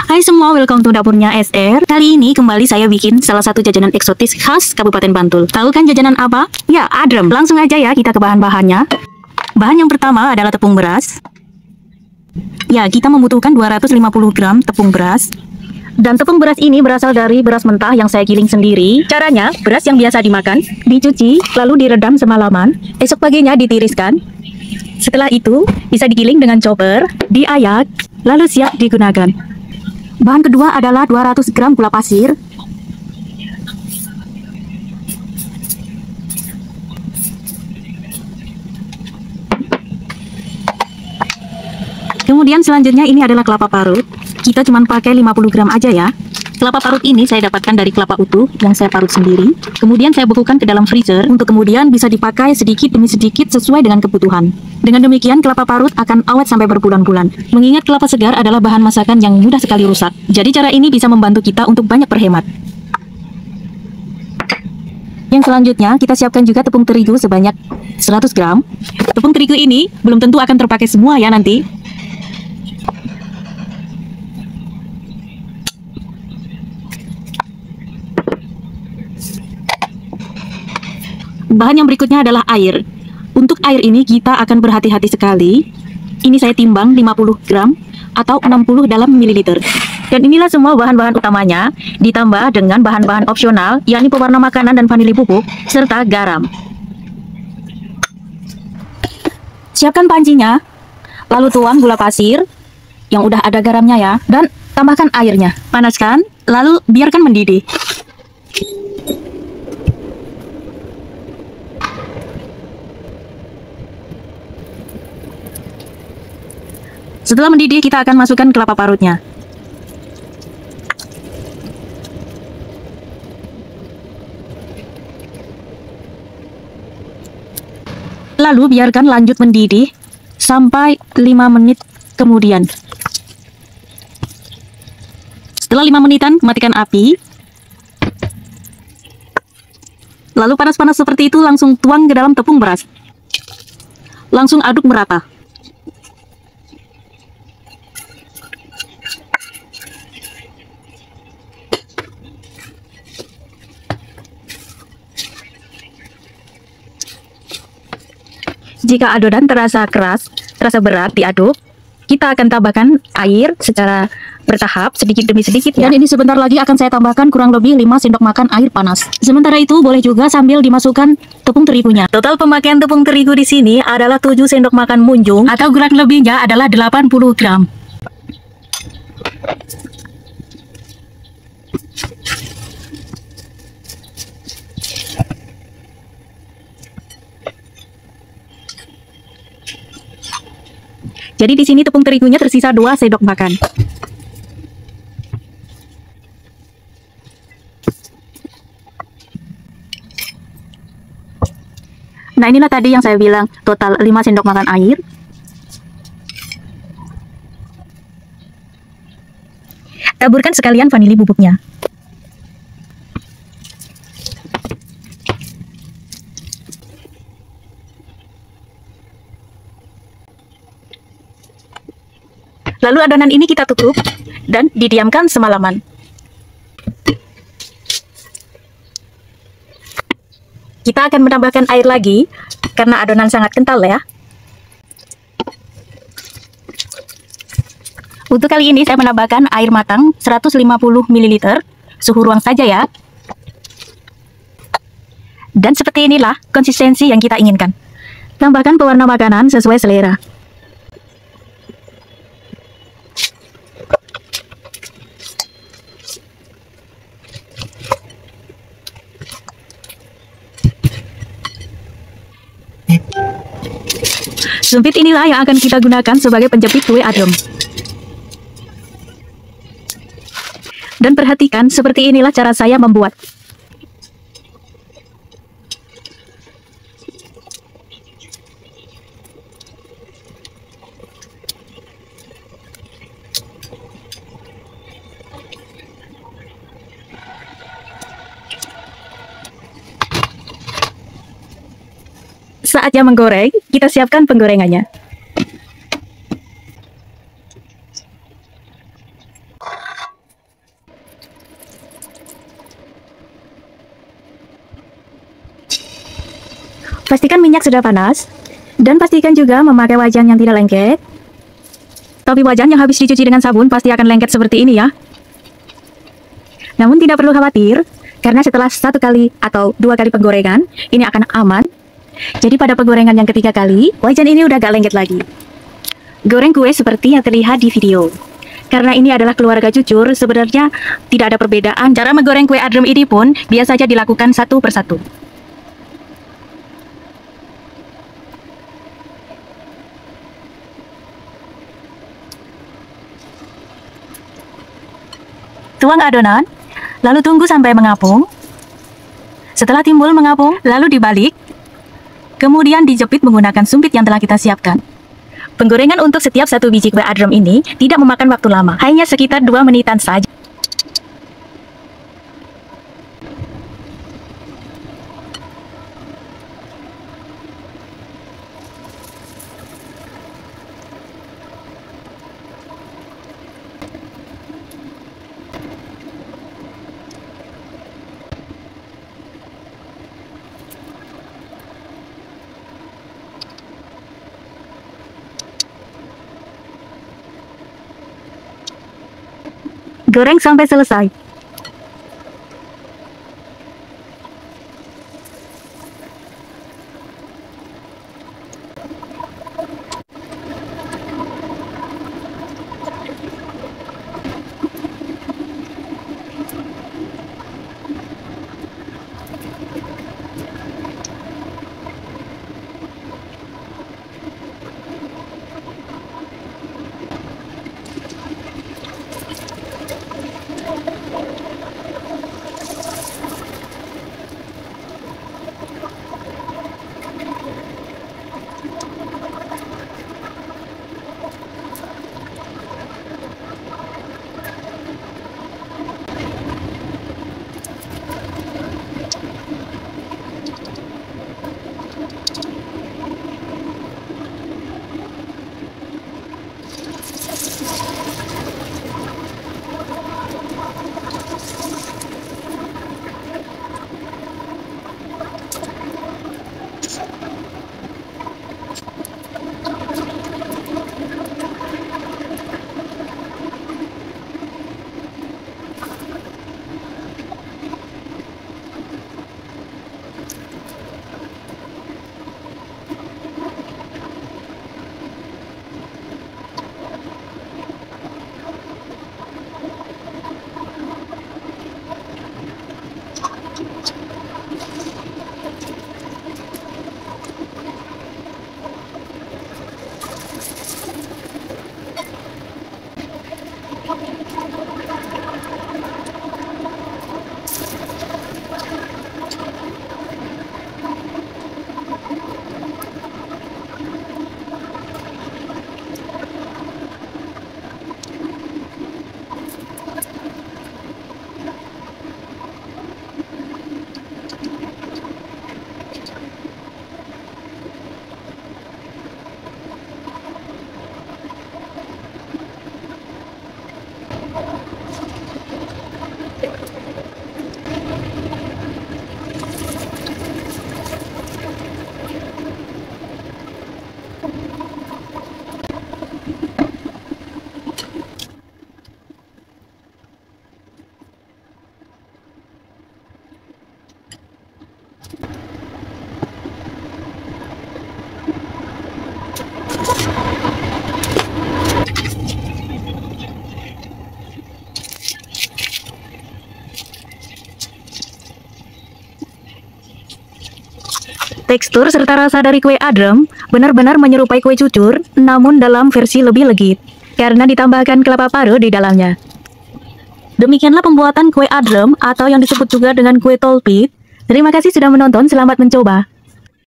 Hai semua, welcome to dapurnya SR. Kali ini kembali saya bikin salah satu jajanan eksotis khas Kabupaten Bantul. Tahu kan jajanan apa? Ya, adrem. Langsung aja ya kita ke bahan-bahannya. Bahan yang pertama adalah tepung beras. Ya, kita membutuhkan 250 gram tepung beras. Dan tepung beras ini berasal dari beras mentah yang saya giling sendiri. Caranya, beras yang biasa dimakan, dicuci, lalu diredam semalaman. Esok paginya ditiriskan. Setelah itu, bisa digiling dengan chopper, diayak, lalu siap digunakan. Bahan kedua adalah 200 gram gula pasir. Kemudian selanjutnya ini adalah kelapa parut. Kita cuma pakai 50 gram aja ya. Kelapa parut ini saya dapatkan dari kelapa utuh yang saya parut sendiri. Kemudian saya bekukan ke dalam freezer untuk kemudian bisa dipakai sedikit demi sedikit sesuai dengan kebutuhan. Dengan demikian kelapa parut akan awet sampai berbulan-bulan. Mengingat kelapa segar adalah bahan masakan yang mudah sekali rusak. Jadi cara ini bisa membantu kita untuk banyak berhemat. Yang selanjutnya kita siapkan juga tepung terigu sebanyak 100 gram. Tepung terigu ini belum tentu akan terpakai semua ya nanti. Bahan yang berikutnya adalah air. Untuk air ini kita akan berhati-hati sekali. Ini saya timbang 50 gram atau 60 dalam mililiter. Dan inilah semua bahan-bahan utamanya, ditambah dengan bahan-bahan opsional, yakni pewarna makanan dan vanili bubuk, serta garam. Siapkan pancinya, lalu tuang gula pasir, yang udah ada garamnya ya, dan tambahkan airnya. Panaskan, lalu biarkan mendidih. Setelah mendidih, kita akan masukkan kelapa parutnya. Lalu biarkan lanjut mendidih sampai 5 menit kemudian. Setelah 5 menitan, matikan api. Lalu panas-panas seperti itu langsung tuang ke dalam tepung beras. Langsung aduk merata. Jika adonan terasa keras, terasa berat diaduk, kita akan tambahkan air secara bertahap, sedikit demi sedikit ya. Dan ini sebentar lagi akan saya tambahkan kurang lebih 5 sendok makan air panas. Sementara itu boleh juga sambil dimasukkan tepung terigunya. Total pemakaian tepung terigu di sini adalah 7 sendok makan munjung atau kurang lebihnya adalah 80 gram. Jadi di sini tepung terigunya tersisa 2 sendok makan. Nah, inilah tadi yang saya bilang total 5 sendok makan air. Taburkan sekalian vanili bubuknya. Lalu adonan ini kita tutup dan didiamkan semalaman. Kita akan menambahkan air lagi karena adonan sangat kental ya. Untuk kali ini saya menambahkan air matang 150 ml, suhu ruang saja ya. Dan seperti inilah konsistensi yang kita inginkan. Tambahkan pewarna makanan sesuai selera. Sumpit inilah yang akan kita gunakan sebagai penjepit kue adrem. Dan perhatikan, seperti inilah cara saya membuat. Saatnya menggoreng, kita siapkan penggorengannya. Pastikan minyak sudah panas, dan pastikan juga memakai wajan yang tidak lengket. Tapi wajan yang habis dicuci dengan sabun pasti akan lengket seperti ini ya. Namun tidak perlu khawatir, karena setelah 1 kali atau 2 kali penggorengan, ini akan aman. Jadi pada penggorengan yang ketiga kali, wajan ini udah gak lengket lagi. Goreng kue seperti yang terlihat di video. Karena ini adalah keluarga jujur, sebenarnya tidak ada perbedaan. Cara menggoreng kue adrem ini pun biasa saja dilakukan satu persatu. Tuang adonan, lalu tunggu sampai mengapung. Setelah timbul mengapung, lalu dibalik. Kemudian dijepit menggunakan sumpit yang telah kita siapkan. Penggorengan untuk setiap 1 biji kue adrem ini tidak memakan waktu lama, hanya sekitar 2 menitan saja. Goreng sampai selesai. Tekstur serta rasa dari kue adrem benar-benar menyerupai kue cucur, namun dalam versi lebih legit, karena ditambahkan kelapa parut di dalamnya. Demikianlah pembuatan kue adrem atau yang disebut juga dengan kue tolpit. Terima kasih sudah menonton, selamat mencoba.